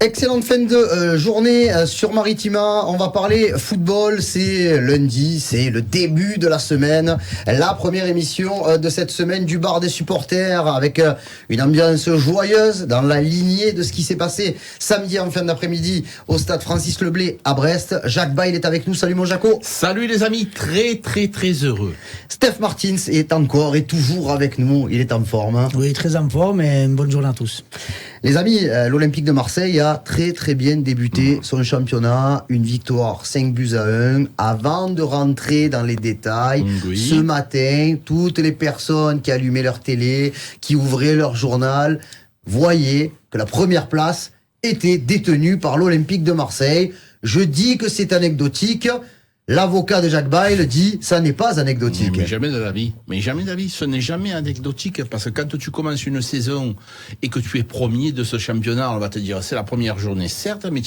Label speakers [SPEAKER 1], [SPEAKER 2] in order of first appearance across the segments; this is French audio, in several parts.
[SPEAKER 1] Excellente fin de journée sur Maritima. On va parler football. C'est lundi, c'est le début de la semaine. La première émission de cette semaine du bar des supporters avec une ambiance joyeuse dans la lignée de ce qui s'est passé samedi en fin d'après-midi au stade Francis Leblay à Brest. Jacques Bail est avec nous. Salut mon Jaco.
[SPEAKER 2] Salut les amis, très heureux.
[SPEAKER 1] Steph Martins est encore et toujours avec nous. Il est en forme. Hein.
[SPEAKER 3] Oui, très en forme et une bonne journée à tous.
[SPEAKER 1] Les amis, l'Olympique de Marseille a très bien débuté son championnat. Une victoire 5-1 avant de rentrer dans les détails.
[SPEAKER 2] Oui.
[SPEAKER 1] Ce matin, toutes les personnes qui allumaient leur télé, qui ouvraient leur journal, voyaient que la première place était détenue par l'Olympique de Marseille. Je dis que c'est anecdotique. L'avocat de Jacques Bail dit ça n'est pas anecdotique.
[SPEAKER 2] Mais jamais de la vie. Ce n'est jamais anecdotique parce que quand tu commences une saison et que tu es premier de ce championnat, on va te dire c'est la première journée, certes, mais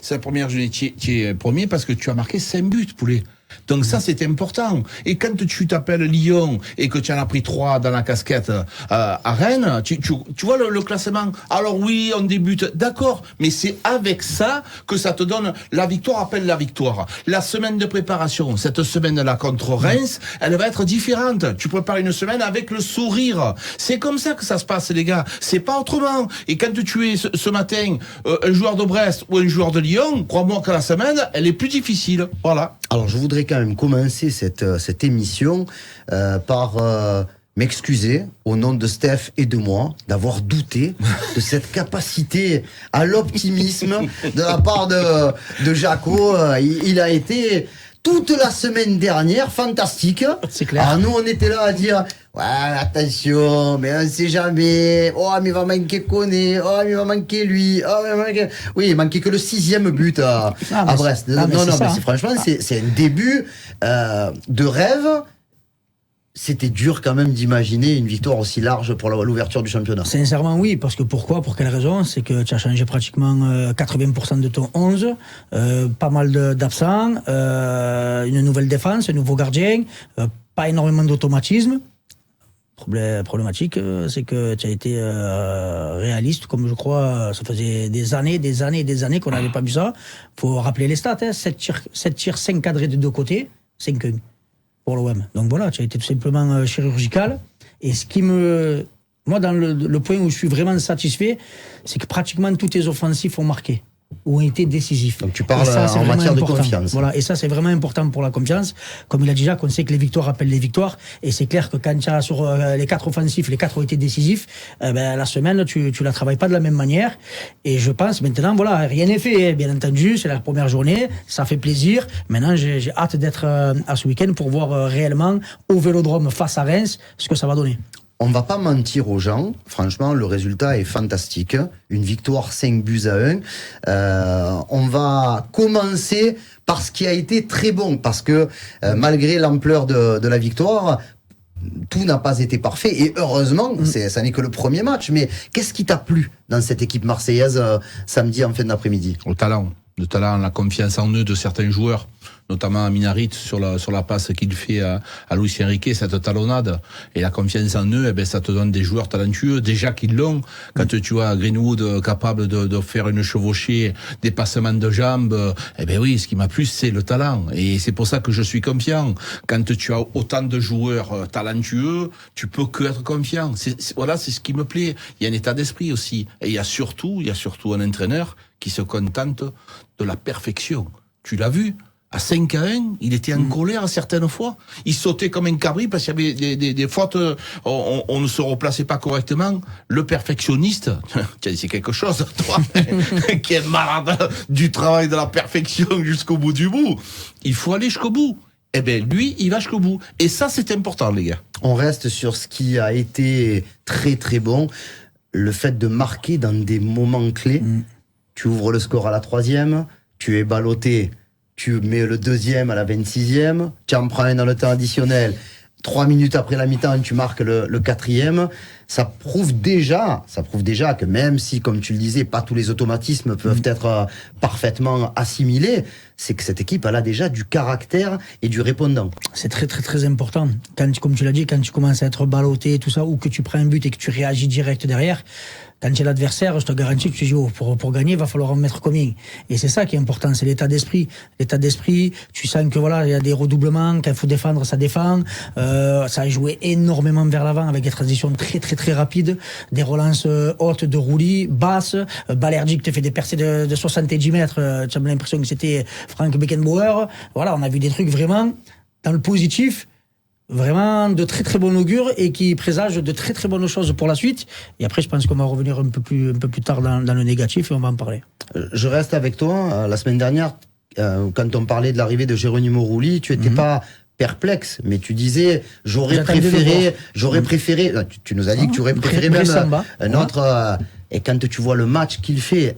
[SPEAKER 2] c'est la première journée, tu es premier parce que tu as marqué 5 buts, poulet. Donc ça, c'est important. Et quand tu t'appelles Lyon et que tu en as pris 3 dans la casquette à Rennes, tu vois le classement. Alors oui, on débute, d'accord, mais c'est avec ça que ça te donne la victoire, appelle la victoire. La semaine de préparation, cette semaine-là contre Reims, elle va être différente. Tu prépares une semaine avec le sourire. C'est comme ça que ça se passe, les gars. C'est pas autrement. Et quand tu es ce matin un joueur de Brest ou un joueur de Lyon, crois-moi que la semaine, elle est plus difficile. Voilà.
[SPEAKER 1] Alors je voudrais quand même commencer cette émission par m'excuser au nom de Steph et de moi d'avoir douté de cette capacité à l'optimisme de la part de Jaco. Il a été toute la semaine dernière fantastique.
[SPEAKER 3] C'est clair.
[SPEAKER 1] Alors nous on était là à dire ouais attention mais on sait jamais, oh mais il va manquer Koné, oh mais il va manquer lui, oh mais il va manquer... Oui, il manquait que le 6e but à Brest. Non mais franchement c'est un début de rêve. C'était dur quand même d'imaginer une victoire aussi large pour l'ouverture du championnat.
[SPEAKER 3] Sincèrement oui, parce que pourquoi ? Pour quelle raison ? C'est que tu as changé pratiquement 80% de ton 11, pas mal d'absents, une nouvelle défense, un nouveau gardien, pas énormément d'automatisme. Problématique, c'est que tu as été réaliste, comme je crois, ça faisait des années qu'on n'avait pas vu ça. Faut rappeler les stats, hein, 7 tirs, 5 cadrés de deux côtés, 5-1 pour l'OM. Donc voilà, tu as été tout simplement chirurgical. Et ce qui moi, dans le point où je suis vraiment satisfait, c'est que pratiquement tous tes offensifs ont marqué, ou ont été décisifs.
[SPEAKER 1] Donc tu parles en matière de confiance.
[SPEAKER 3] Voilà, et ça c'est vraiment important pour la confiance. Comme il a dit Jacques, on sait que les victoires appellent les victoires, et c'est clair que quand tu as sur les 4 offensifs, les 4 ont été décisifs, la semaine tu la travailles pas de la même manière. Et je pense maintenant, voilà, rien n'est fait, bien entendu, c'est la première journée, ça fait plaisir. Maintenant j'ai hâte d'être à ce week-end pour voir réellement au Vélodrome face à Reims ce que ça va donner.
[SPEAKER 1] On va pas mentir aux gens, franchement, le résultat est fantastique. Une victoire 5-1. On va commencer par ce qui a été très bon, parce que malgré l'ampleur de la victoire, tout n'a pas été parfait. Et heureusement, ça n'est que le premier match. Mais qu'est-ce qui t'a plu dans cette équipe marseillaise samedi en fin d'après-midi ?
[SPEAKER 2] Le talent, la confiance en eux de certains joueurs, notamment à Minarit sur la passe qu'il fait à Luis Enrique, cette talonnade, et la confiance en eux, ça te donne des joueurs talentueux, déjà qu'ils l'ont. Quand tu as Greenwood capable de faire une chevauchée, des passements de jambes, oui, ce qui m'a plu, c'est le talent. Et c'est pour ça que je suis confiant. Quand tu as autant de joueurs talentueux, tu peux que être confiant. C'est ce qui me plaît. Il y a un état d'esprit aussi. Et il y a surtout un entraîneur qui se contente de la perfection. Tu l'as vu? À 5-1, il était en colère certaines fois. Il sautait comme un cabri parce qu'il y avait des fautes, on ne se replaçait pas correctement. Le perfectionniste, c'est quelque chose, toi, qui est malade du travail de la perfection jusqu'au bout du bout. Il faut aller jusqu'au bout. Lui, il va jusqu'au bout. Et ça, c'est important, les gars.
[SPEAKER 1] On reste sur ce qui a été très bon. Le fait de marquer dans des moments clés. Tu ouvres le score à la 3e, tu es ballotté, tu mets le 2e à la 26e, tu en prends un dans le temps additionnel, 3 minutes après la mi-temps, tu marques le 4e. Ça prouve déjà que même si, comme tu le disais, pas tous les automatismes peuvent être parfaitement assimilés, c'est que cette équipe, elle a déjà du caractère et du répondant.
[SPEAKER 3] C'est très important. Comme tu l'as dit, quand tu commences à être ballotté, tout ça, ou que tu prends un but et que tu réagis direct derrière, Quand tu es l'adversaire, je te garantis que tu dis, pour gagner, il va falloir en mettre combien. Et c'est ça qui est important, c'est l'état d'esprit. L'état d'esprit, tu sens que voilà, il y a des redoublements, quand il faut défendre, ça défend. Ça a joué énormément vers l'avant avec des transitions très très très rapides, des relances hautes de roulis, basses. Balerdi qui te fait des percées de 70 mètres, tu as l'impression que c'était Frank Beckenbauer. Voilà, on a vu des trucs vraiment dans le positif. Vraiment de très très bon augure et qui présage de très très bonnes choses pour la suite. Et après, je pense qu'on va revenir un peu plus tard dans le négatif et on va en parler.
[SPEAKER 1] Je reste avec toi. La semaine dernière, quand on parlait de l'arrivée de Geronimo Rulli, tu étais pas perplexe, mais tu disais j'aurais préféré. Tu nous as dit que tu aurais préféré même un autre. Et quand tu vois le match qu'il fait,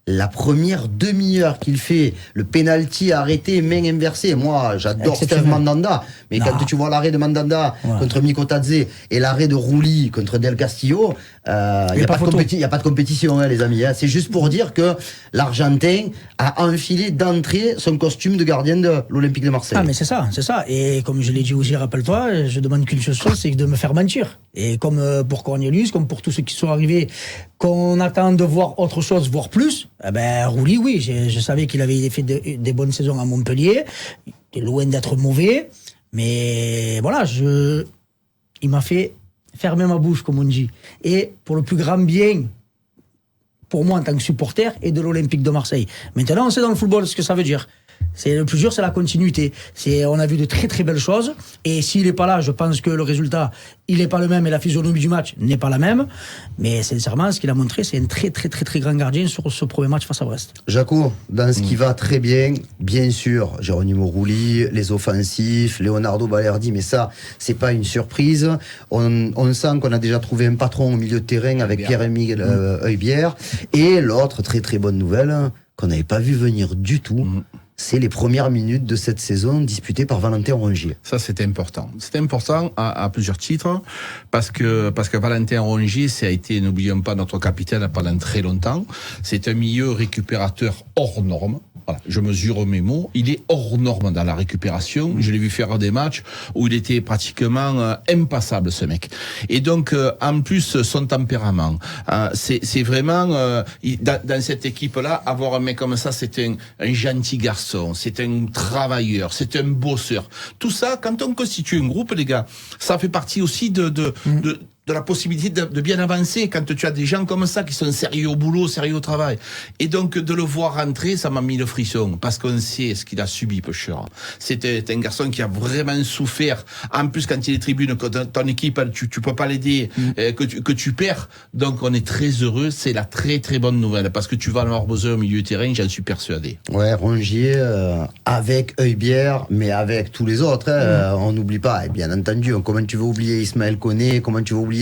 [SPEAKER 1] la première demi-heure qu'il fait, le penalty arrêté, main inversée. Moi, j'adore Steve Mandanda. Mais quand tu vois l'arrêt de Mandanda contre Mikotadze et l'arrêt de Rulli contre Del Castillo, il n'y a pas de compétition, les amis. C'est juste pour dire que l'Argentin a enfilé d'entrée son costume de gardien de l'Olympique de Marseille.
[SPEAKER 3] Ah, mais c'est ça. Et comme je l'ai dit aussi, rappelle-toi, je demande qu'une chose, c'est de me faire mentir. Et comme pour Cornelius, comme pour tous ceux qui sont arrivés, qu'on attend de voir autre chose, voire plus, Rulli, oui, je savais qu'il avait fait des bonnes saisons à Montpellier. Il est loin d'être mauvais. Mais voilà, il m'a fait fermer ma bouche, comme on dit. Et pour le plus grand bien, pour moi en tant que supporter, et de l'Olympique de Marseille. Maintenant, on sait dans le football ce que ça veut dire. Le plus dur, c'est la continuité. On a vu de très très belles choses. Et s'il n'est pas là, je pense que le résultat, il n'est pas le même et la physionomie du match n'est pas la même. Mais sincèrement, ce qu'il a montré, c'est un très très très très grand gardien sur ce premier match face à Brest.
[SPEAKER 1] Jaco, dans ce qui va très bien, bien sûr, Geronimo Rulli, les offensifs, Leonardo Balerdi, mais ça, c'est pas une surprise. On sent qu'on a déjà trouvé un patron au milieu de terrain avec Pierre-Emile Højbjerg. Et l'autre très très bonne nouvelle, qu'on n'avait pas vu venir du tout, c'est les premières minutes de cette saison disputées par Valentin Rongier.
[SPEAKER 2] Ça, c'était important. C'était important à plusieurs titres, parce que Valentin Rongier, ça a été, n'oublions pas, notre capitaine pendant très longtemps. C'est un milieu récupérateur hors norme. Voilà, je mesure mes mots. Il est hors norme dans la récupération. Je l'ai vu faire des matchs où il était pratiquement impassable, ce mec. Et donc, en plus, son tempérament, c'est vraiment dans cette équipe-là, avoir un mec comme ça, c'est un gentil garçon, c'est un travailleur, c'est un bosseur. Tout ça, quand on constitue un groupe, les gars, ça fait partie aussi de la possibilité de bien avancer quand tu as des gens comme ça qui sont sérieux au boulot, sérieux au travail. Et donc, de le voir rentrer, ça m'a mis le frisson, parce qu'on sait ce qu'il a subi, Pêcheur. C'était un garçon qui a vraiment souffert. En plus, quand il est tribune, quand ton équipe, tu peux pas l'aider, que tu perds. Donc, on est très heureux. C'est la très, très bonne nouvelle, parce que tu vas en avoir besoin au milieu du terrain, j'en suis persuadé.
[SPEAKER 1] Ouais, Rongier, avec Højbjerg, mais avec tous les autres, on n'oublie pas. Et bien entendu, comment tu veux oublier Ismaël Koné, comment tu veux oublier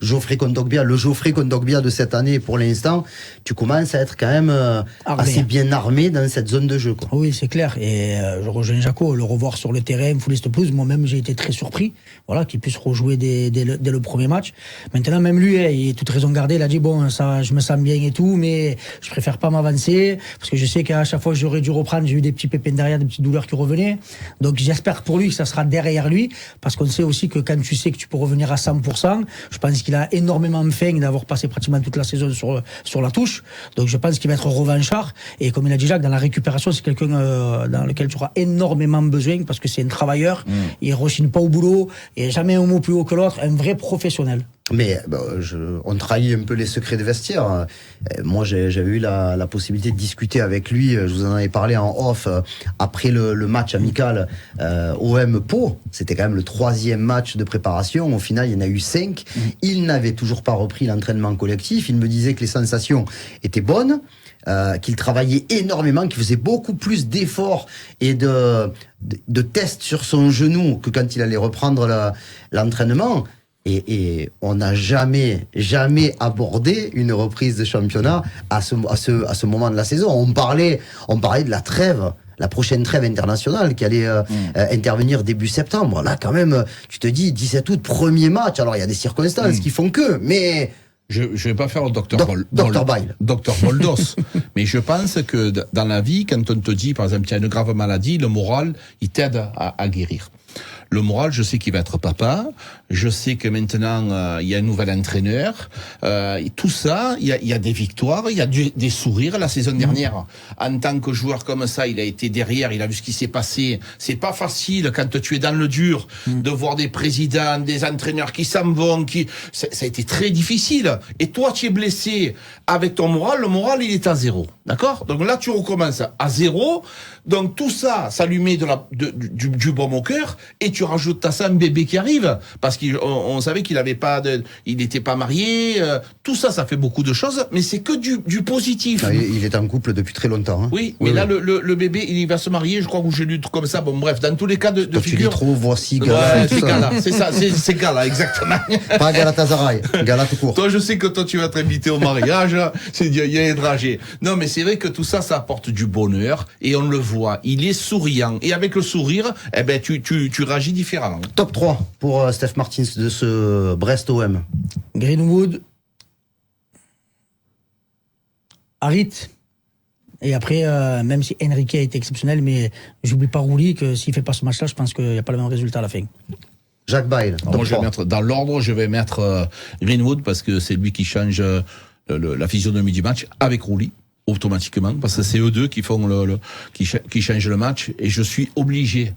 [SPEAKER 1] Geoffrey Kondogbia, le Geoffrey Kondogbia de cette année pour l'instant, tu commences à être quand même assez bien armé dans cette zone de jeu, quoi.
[SPEAKER 3] Oui, c'est clair. Et je rejoins Jaco, le revoir sur le terrain, fouliste plus, moi-même j'ai été très surpris, voilà, qu'il puisse rejouer dès le premier match. Maintenant, même lui, il a toute raison gardée, il a dit bon, ça, je me sens bien et tout, mais je préfère pas m'avancer, parce que je sais qu'à chaque fois j'aurais dû reprendre, j'ai eu des petits pépins derrière, des petites douleurs qui revenaient. Donc j'espère pour lui que ça sera derrière lui, parce qu'on sait aussi que quand tu sais que tu peux revenir à 100%, je pense qu'il a énormément faim d'avoir passé pratiquement toute la saison sur la touche. Donc je pense qu'il va être revanchard. Et comme il a dit Jacques, dans la récupération, c'est quelqu'un dans lequel tu auras énormément besoin, parce que c'est un travailleur. Il rechigne pas au boulot. Et jamais un mot plus haut que l'autre. Un vrai professionnel.
[SPEAKER 1] Mais on trahit un peu les secrets de vestiaire. Moi, j'avais eu la possibilité de discuter avec lui. Je vous en avais parlé en off après le match amical OM Pau. C'était quand même le 3e match de préparation. Au final, il y en a eu 5. Il n'avait toujours pas repris l'entraînement collectif. Il me disait que les sensations étaient bonnes, qu'il travaillait énormément, qu'il faisait beaucoup plus d'efforts et de tests sur son genou que quand il allait reprendre l'entraînement. Et on n'a jamais abordé une reprise de championnat à ce moment de la saison. On parlait de la trêve, la prochaine trêve internationale qui allait intervenir début septembre. Là, quand même, tu te dis, 17 août, premier match. Alors, il y a des circonstances qui font que, mais...
[SPEAKER 2] Je vais pas faire le Dr Boldos, mais je pense que dans la vie, quand on te dit, par exemple, tu as une grave maladie, le moral, il t'aide à guérir. Le moral, je sais qu'il va être papa. Je sais que maintenant, il y a un nouvel entraîneur. Tout ça, il y a des victoires, il y a des sourires. La saison dernière, en tant que joueur comme ça, il a été derrière, il a vu ce qui s'est passé. C'est pas facile quand tu es dans le dur de voir des présidents, des entraîneurs qui s'en vont, ça a été très difficile. Et toi, tu es blessé avec ton moral. Le moral, il est à zéro. D'accord? Donc là, tu recommences à zéro. Donc tout ça, ça lui met du baume au cœur. Et tu rajoutes à ça un bébé qui arrive. Parce qu'on savait qu'il il n'était pas marié. Tout ça, ça fait beaucoup de choses. Mais c'est que du positif.
[SPEAKER 1] Ah, il est en couple depuis très longtemps. Hein.
[SPEAKER 2] Oui, mais là, le bébé, il va se marier. Je crois que j'ai lu comme ça. Bon, bref, dans tous les cas de
[SPEAKER 1] tu
[SPEAKER 2] figure.
[SPEAKER 1] dis trop, voici Gala.
[SPEAKER 2] Ouais, c'est Gala. C'est ça, c'est Gala, exactement.
[SPEAKER 1] Pas Galatasaray, Gala tout court.
[SPEAKER 2] Toi, je sais que toi, tu vas être invité au mariage. Il y a un dragé. Non, mais c'est vrai que tout ça, ça apporte du bonheur. Et on le voit. Il est souriant. Et avec le sourire, eh ben, tu réagis différemment.
[SPEAKER 1] Top 3 pour Steph Martins de ce Brest OM.
[SPEAKER 3] Greenwood, Harit. Et après, même si Enrique a été exceptionnel, mais j'oublie pas Rouli, que s'il fait pas ce match-là, je pense qu'il n'y a pas le même résultat à la fin.
[SPEAKER 1] Jacques Bail.
[SPEAKER 2] Moi, je vais mettre, dans l'ordre, je vais mettre Greenwood parce que c'est lui qui change la physionomie du match avec Rouli, automatiquement, parce que c'est eux deux qui font qui changent le match, et je suis obligé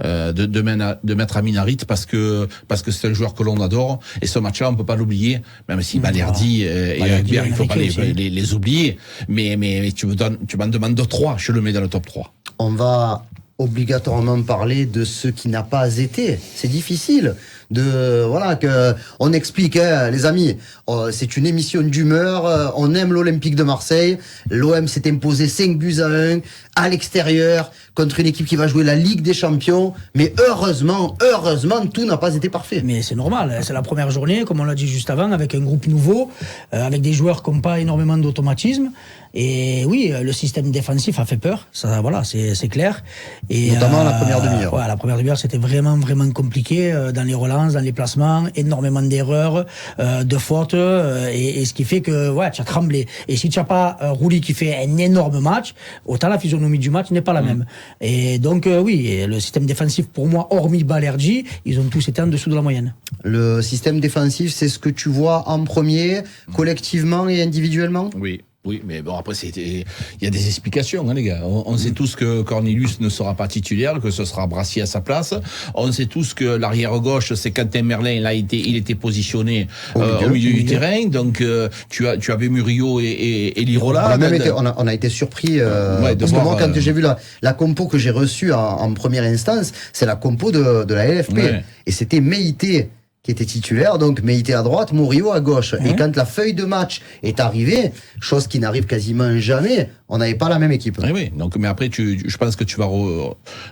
[SPEAKER 2] de mettre Amin Harit parce que c'est un joueur que l'on adore, et ce match-là on peut pas l'oublier, même si Balerdi et Egbert, il faut pas les oublier, mais tu m'en demandes 3, je le mets dans le top 3.
[SPEAKER 1] On va obligatoirement parler de ce qui n'a pas été. C'est difficile on explique, hein, les amis. C'est une émission d'humeur. On aime l'Olympique de Marseille. L'OM s'est imposé 5-1 à l'extérieur contre une équipe qui va jouer la Ligue des Champions. Mais heureusement, tout n'a pas été parfait.
[SPEAKER 3] Mais c'est normal. C'est la première journée, comme on l'a dit juste avant, avec un groupe nouveau, avec des joueurs qui n'ont pas énormément d'automatisme. Et oui, le système défensif a fait peur. Ça, voilà, c'est clair. Et
[SPEAKER 1] notamment la première demi-heure.
[SPEAKER 3] Ouais, la première demi-heure, c'était vraiment compliqué dans les relances, dans les placements, énormément d'erreurs, de fautes, et ce qui fait que tu as tremblé. Et si tu n'as pas Rouli qui fait un énorme match, autant la physionomie du match n'est pas la même. Et donc oui, le système défensif, pour moi, hormis Balerdi, ils ont tous été en dessous de la moyenne.
[SPEAKER 1] Le système défensif, c'est ce que tu vois en premier, collectivement et individuellement ?
[SPEAKER 2] Oui, mais bon, après, il y a des explications, hein, les gars. On sait tous que Cornelius ne sera pas titulaire, que ce sera Brassier à sa place. On sait tous que l'arrière gauche, c'est Quentin Merlin, là, il était positionné au milieu du terrain. Donc, tu avais Murillo et Lirola.
[SPEAKER 1] On a été surpris, parce que moi, quand j'ai vu la compo que j'ai reçue en première instance, c'est la compo de la LFP. Ouais. Et c'était Meïté qui était titulaire, donc Meïté à droite, Murillo à gauche. Et quand la feuille de match est arrivée, chose qui n'arrive quasiment jamais, on n'avait pas la même équipe.
[SPEAKER 2] Oui. Donc, mais après, je pense que tu vas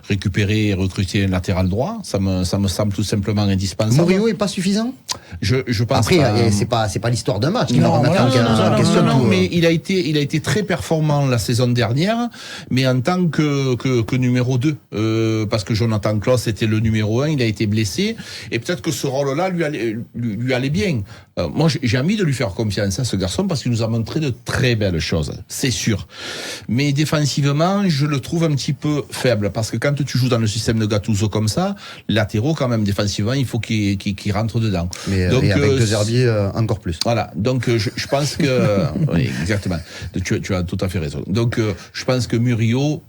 [SPEAKER 2] récupérer et recruter un latéral droit. Ça me semble tout simplement indispensable.
[SPEAKER 1] Murillo est pas suffisant.
[SPEAKER 2] Je pense.
[SPEAKER 1] Après, c'est pas l'histoire d'un match qui va remettre en question.
[SPEAKER 2] Non, mais il a été très performant la saison dernière, mais en tant que numéro 2, parce que Jonathan Klaus était le numéro 1, il a été blessé, et peut-être que ce rôle-là lui allait bien. Moi, j'ai envie de lui faire confiance à ce garçon parce qu'il nous a montré de très belles choses, c'est sûr. Mais défensivement, je le trouve un petit peu faible parce que quand tu joues dans le système de Gattuso comme ça, latéraux quand même défensivement, il faut qu'il rentre dedans.
[SPEAKER 1] Mais donc, et avec De Herbier encore plus.
[SPEAKER 2] Voilà. Donc je pense que oui, exactement. Tu as tout à fait raison. Donc je pense que Murillo,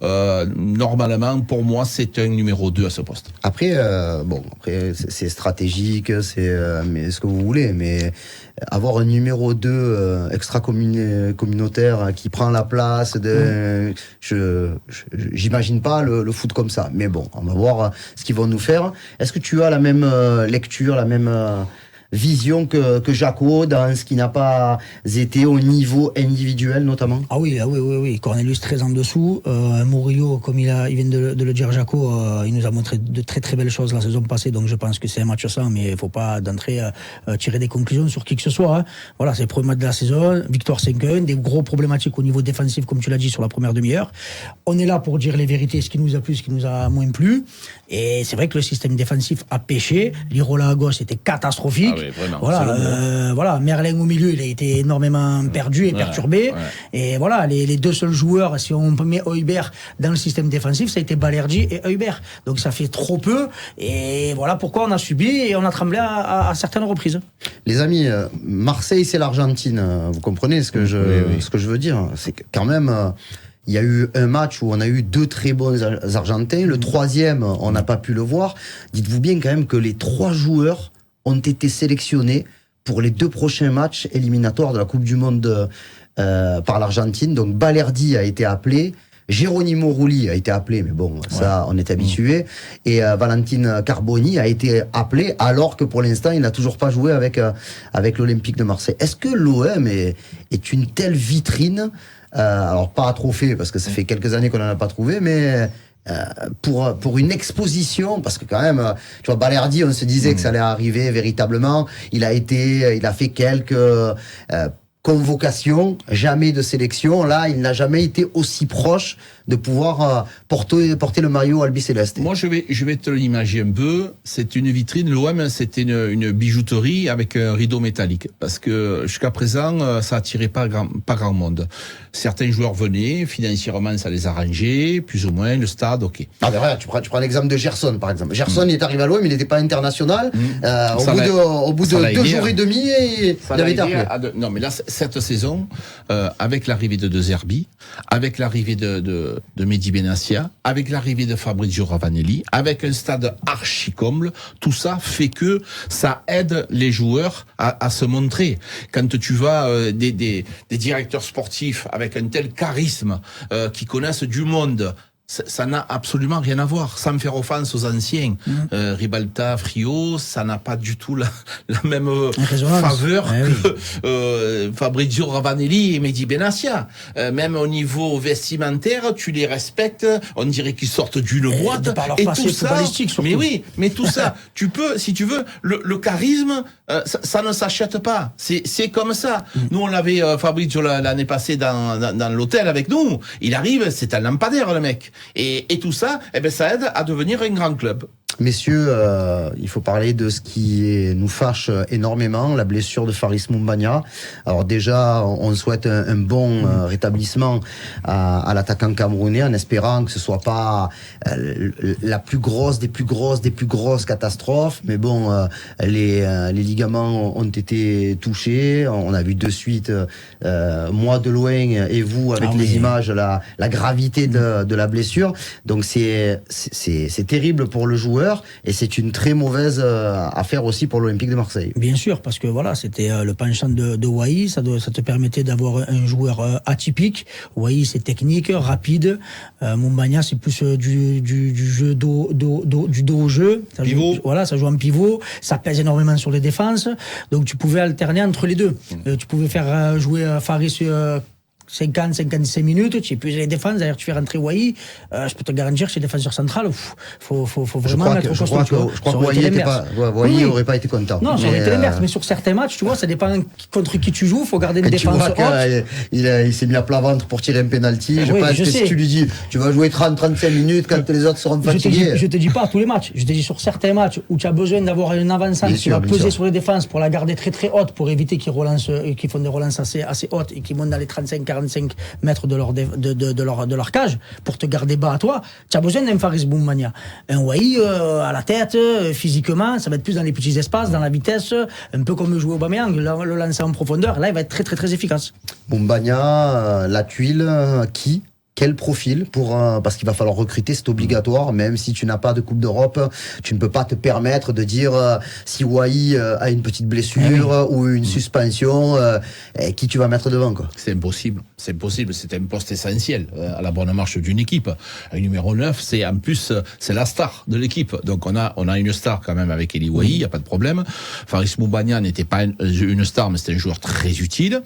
[SPEAKER 2] normalement, pour moi, c'est un numéro 2 à ce poste.
[SPEAKER 1] Après, c'est stratégique, c'est mais ce que vous voulez, mais avoir un numéro 2 extra-communautaire qui prend la place j'imagine pas le foot comme ça. Mais bon, on va voir ce qu'ils vont nous faire. Est-ce que tu as la même lecture, la même vision que Jaco dans ce qui n'a pas été au niveau individuel notamment?
[SPEAKER 3] Ah oui. Cornelius très en dessous. Murillo, comme il vient de le dire Jaco, il nous a montré de très très belles choses la saison passée, donc je pense que c'est un match sans, mais il faut pas d'entrée tirer des conclusions sur qui que ce soit. Hein. Voilà, c'est le premier match de la saison, victoire 5-1, des gros problématiques au niveau défensif comme tu l'as dit sur la première demi-heure. On est là pour dire les vérités, ce qui nous a plu, ce qui nous a moins plu, et c'est vrai que le système défensif a pêché. Lirola à gauche c'était catastrophique.
[SPEAKER 2] vraiment.
[SPEAKER 3] Voilà, Merlin au milieu, il a été énormément perdu et perturbé. Ouais. Et voilà, les deux seuls joueurs, si on met Højbjerg dans le système défensif, ça a été Balerdi et Højbjerg. Donc ça fait trop peu. Et voilà pourquoi on a subi et on a tremblé à certaines reprises.
[SPEAKER 1] Les amis, Marseille, c'est l'Argentine. Vous comprenez ce que je veux dire? C'est quand même... il y a eu un match où on a eu 2 très bons Argentins. Le troisième, on n'a pas pu le voir. Dites-vous bien quand même que les 3 joueurs ont été sélectionnés pour les 2 prochains matchs éliminatoires de la Coupe du Monde par l'Argentine. Donc Balerdi a été appelé. Geronimo Rulli a été appelé, mais bon, ça, on est habitué. Et Valentin Carboni a été appelé, alors que pour l'instant, il n'a toujours pas joué avec l'Olympique de Marseille. Est-ce que l'OM est une telle vitrine, alors pas à trophée, parce que ça fait quelques années qu'on n'en a pas trouvé, mais pour une exposition, parce que quand même, tu vois, Balerdi, on se disait que ça allait arriver véritablement. Il a fait quelques convocation, jamais de sélection. Là, il n'a jamais été aussi proche de pouvoir porter le maillot albicéleste.
[SPEAKER 2] Moi, je vais te l'imager un peu. C'est une vitrine. L'OM, c'était une bijouterie avec un rideau métallique. Parce que jusqu'à présent, ça attirait pas grand monde. Certains joueurs venaient, financièrement, ça les arrangeait, plus ou moins, le stade, ok.
[SPEAKER 1] Ah, mais regarde, tu prends l'exemple de Gerson, par exemple. Gerson, il est arrivé à l'OM, il n'était pas international. Au bout de 2 jours et demi, il avait été appelé.
[SPEAKER 2] Non, mais là, cette saison, avec l'arrivée de De Zerbi, avec l'arrivée de Mehdi Benassia, avec l'arrivée de Fabrizio Ravanelli, avec un stade archi-comble, tout ça fait que ça aide les joueurs à se montrer. Quand tu vas des directeurs sportifs avec un tel charisme, qui connaissent du monde, ça n'a absolument rien à voir. Sans faire offense aux anciens, Ribalta, Frio, ça n'a pas du tout la même faveur que Fabrizio Ravanelli et Mehdi Benassia. Même au niveau vestimentaire, tu les respectes. On dirait qu'ils sortent d'une boîte.
[SPEAKER 3] Et tout ça,
[SPEAKER 2] mais oui, mais tout ça, tu peux, si tu veux, le charisme, ça ne s'achète pas. C'est comme ça. Nous, on l'avait Fabrizio l'année passée dans l'hôtel avec nous. Il arrive, c'est un lampadaire le mec. Et tout ça, ça aide à devenir un grand club.
[SPEAKER 1] Messieurs, il faut parler de ce qui nous fâche énormément, la blessure de Faris Moumbagna. Alors déjà, on souhaite un bon rétablissement à l'attaquant camerounais, en espérant que ce soit pas la plus grosse des plus grosses catastrophes. Mais bon, les ligaments ont été touchés. On a vu de suite, moi de loin et vous avec les images, la gravité de la blessure. Donc c'est terrible pour le joueur. Et c'est une très mauvaise affaire aussi pour l'Olympique de Marseille.
[SPEAKER 3] Bien sûr, parce que voilà, c'était le penchant de Wai, ça te permettait d'avoir un joueur atypique. Wai, c'est technique, rapide. Moumbagna, c'est plus du jeu du dos au jeu. Ça joue, ça joue en pivot, ça pèse énormément sur les défenses. Donc tu pouvais alterner entre les deux. Tu pouvais faire jouer Faris 50-55 minutes, tu épuises les défenses, d'ailleurs tu fais rentrer Wai, je peux te garantir que chez les défenseurs centrales, faut vraiment mettre au costaud.
[SPEAKER 1] Je crois que Wai n'aurait pas été content.
[SPEAKER 3] Non, ça aurait été l'inverse, mais sur certains matchs, tu vois, ça dépend contre qui tu joues, faut garder une défense haute.
[SPEAKER 1] Il s'est mis à plat ventre pour tirer un penalty. Je pense que si tu lui dis, tu vas jouer 30-35 minutes quand les autres seront fatigués.
[SPEAKER 3] Je te dis pas à tous les matchs, je te dis sur certains matchs où tu as besoin d'avoir un avançant qui va peser sur les défenses pour la garder très très haute, pour éviter qu'ils font des relances assez hautes et qu'ils montent dans les 35-45 mètres de leur cage pour te garder bas à toi. Tu as besoin d'un Faris Moumbagna. Un Wai à la tête, physiquement, ça va être plus dans les petits espaces, dans la vitesse, un peu comme jouer Aubameyang, le lancer en profondeur. Là, il va être très très très efficace.
[SPEAKER 1] Moumbagna, la tuile, quel profil parce qu'il va falloir recruter, c'est obligatoire, même si tu n'as pas de Coupe d'Europe, tu ne peux pas te permettre de dire si Wai a une petite blessure ou une suspension, qui tu vas mettre devant, quoi.
[SPEAKER 2] C'est impossible, c'est un poste essentiel à la bonne marche d'une équipe. Un numéro 9, c'est la star de l'équipe. Donc on a une star quand même avec Eli Wai, y a pas de problème. Faris Moumbagna n'était pas une star, mais c'était un joueur très utile.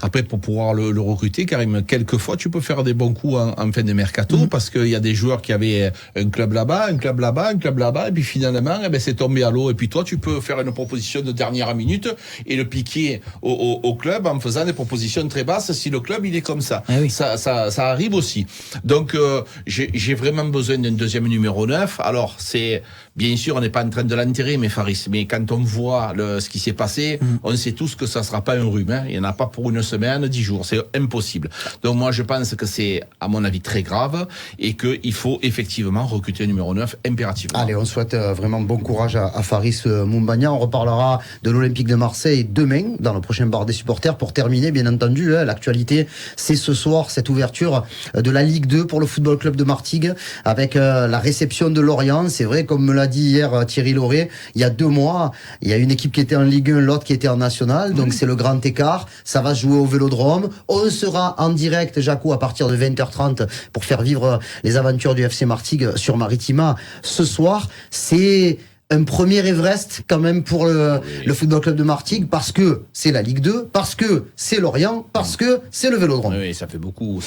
[SPEAKER 2] Après, pour pouvoir le recruter, Karim, quelquefois tu peux faire des bons coups beaucoup en fin de mercato parce qu'il y a des joueurs qui avaient un club là-bas, un club là-bas, un club là-bas, et puis finalement, c'est tombé à l'eau. Et puis toi, tu peux faire une proposition de dernière minute et le piquer au club en faisant des propositions très basses si le club il est comme ça.
[SPEAKER 3] Oui.
[SPEAKER 2] Ça arrive aussi. Donc j'ai vraiment besoin d'un deuxième numéro 9. Alors c'est bien sûr, on n'est pas en train de l'enterrer, mais Faris. Mais quand on voit ce qui s'est passé, on sait tous que ça sera pas un rhume. Il y en a pas pour une semaine, 10 jours. C'est impossible. Donc moi, je pense que c'est, à mon avis, très grave et qu'il faut effectivement recruter un numéro 9 impérativement.
[SPEAKER 1] Allez, on souhaite vraiment bon courage à Faris Moumbagna. On reparlera de l'Olympique de Marseille demain dans le prochain bar des supporters. Pour terminer, bien entendu, l'actualité, c'est ce soir, cette ouverture de la Ligue 2 pour le Football Club de Martigues avec la réception de Lorient. C'est vrai, comme me l'a dit hier Thierry Lauré, il y a 2 mois, il y a une équipe qui était en Ligue 1, l'autre qui était en National. Donc c'est le grand écart. Ça va se jouer au Vélodrome. On sera en direct, Jaco, à partir de 20h30 pour faire vivre les aventures du FC Martigues sur Maritima. Ce soir, c'est un premier Everest quand même pour le Football Club de Martigues parce que c'est la Ligue 2, parce que c'est Lorient, parce que c'est le Vélodrome.
[SPEAKER 2] Oui, ça fait beaucoup.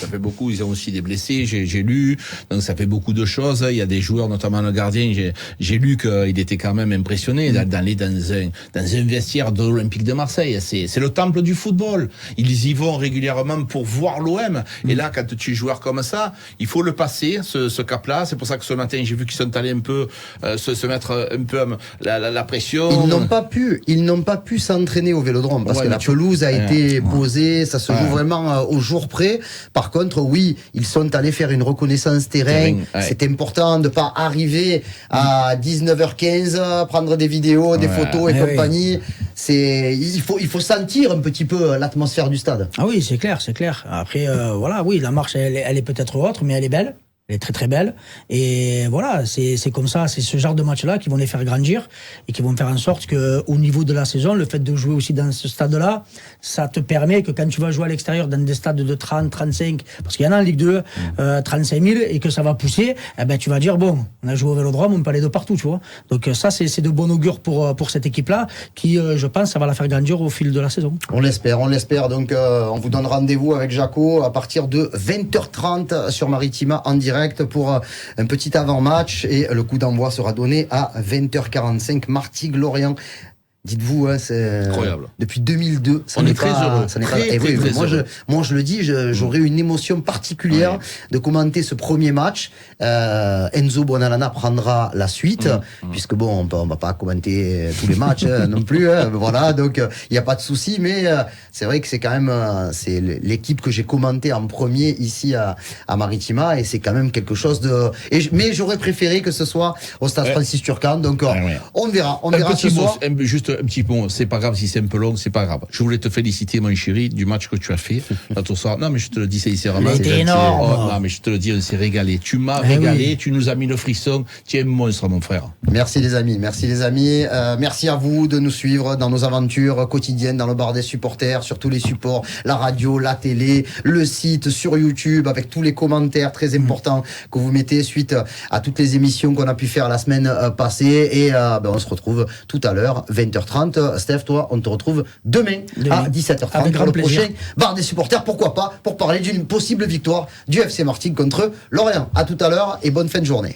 [SPEAKER 2] Ils ont aussi des blessés, j'ai lu, donc ça fait beaucoup de choses. Il y a des joueurs, notamment le gardien, j'ai lu qu'il était quand même impressionné dans un vestiaire de l'Olympique de Marseille. C'est le temple du football. Ils y vont régulièrement pour voir l'OM. Et là, quand tu es joueur comme ça, il faut le passer, ce cap-là. C'est pour ça que ce matin, j'ai vu qu'ils sont allés un peu se mettre un peu la pression.
[SPEAKER 1] Ils n'ont pas pu s'entraîner au Vélodrome parce que la pelouse a été posée, ça se joue vraiment au jour près. Par contre, oui, ils sont allés faire une reconnaissance terrain. C'est important de pas arriver à 19h15, prendre des vidéos, des photos et compagnie. Il faut sentir un petit peu l'atmosphère du stade.
[SPEAKER 3] Ah oui, c'est clair. Après, voilà, oui, la marche, elle est peut-être autre, mais elle est belle. Elle est très très belle et voilà, c'est comme ça, c'est ce genre de match-là qui vont les faire grandir et qui vont faire en sorte que au niveau de la saison, le fait de jouer aussi dans ce stade-là, ça te permet que quand tu vas jouer à l'extérieur dans des stades de 30, 35, parce qu'il y en a en Ligue 2, 35 000 et que ça va pousser, eh ben tu vas dire bon, on a joué au Vélodrome, on peut aller de partout, tu vois. Donc ça c'est de bon augure pour cette équipe-là qui, je pense, ça va la faire grandir au fil de la saison.
[SPEAKER 1] On l'espère. Donc on vous donne rendez-vous avec Jaco à partir de 20h30 sur Maritima en direct pour un petit avant-match et le coup d'envoi sera donné à 20h45 Martigues-Lorient. Dites-vous, c'est
[SPEAKER 2] incroyable.
[SPEAKER 1] Depuis 2002,
[SPEAKER 2] on est très heureux.
[SPEAKER 1] Moi, je le dis, j'aurais une émotion particulière de commenter ce premier match. Enzo Buonalana prendra la suite, puisque bon, on va pas commenter tous les matchs non plus. Voilà, donc il y a pas de souci, mais c'est vrai que c'est quand même c'est l'équipe que j'ai commentée en premier ici à Maritima, et c'est quand même quelque chose de. Mais j'aurais préféré que ce soit au stade Francis Turcan. Donc on verra ce soir.
[SPEAKER 2] Juste un petit mot, c'est pas grave si c'est un peu long, c'est pas grave. Je voulais te féliciter, mon chéri, du match que tu as fait. Non, mais je te le dis sincèrement.
[SPEAKER 3] C'était énorme.
[SPEAKER 2] Non, mais je te le dis, on s'est régalé. Tu m'as régalé, tu nous as mis le frisson. Tu es un monstre, mon frère.
[SPEAKER 1] Merci les amis. Merci à vous de nous suivre dans nos aventures quotidiennes, dans le bar des supporters, sur tous les supports, la radio, la télé, le site, sur YouTube, avec tous les commentaires très importants que vous mettez suite à toutes les émissions qu'on a pu faire la semaine passée. Et on se retrouve tout à l'heure, 20h30. Steph, toi, on te retrouve demain. À 17h30 pour le prochain bar des supporters. Pourquoi pas, pour parler d'une possible victoire du FC Martigues contre Lorient. À tout à l'heure et bonne fin de journée.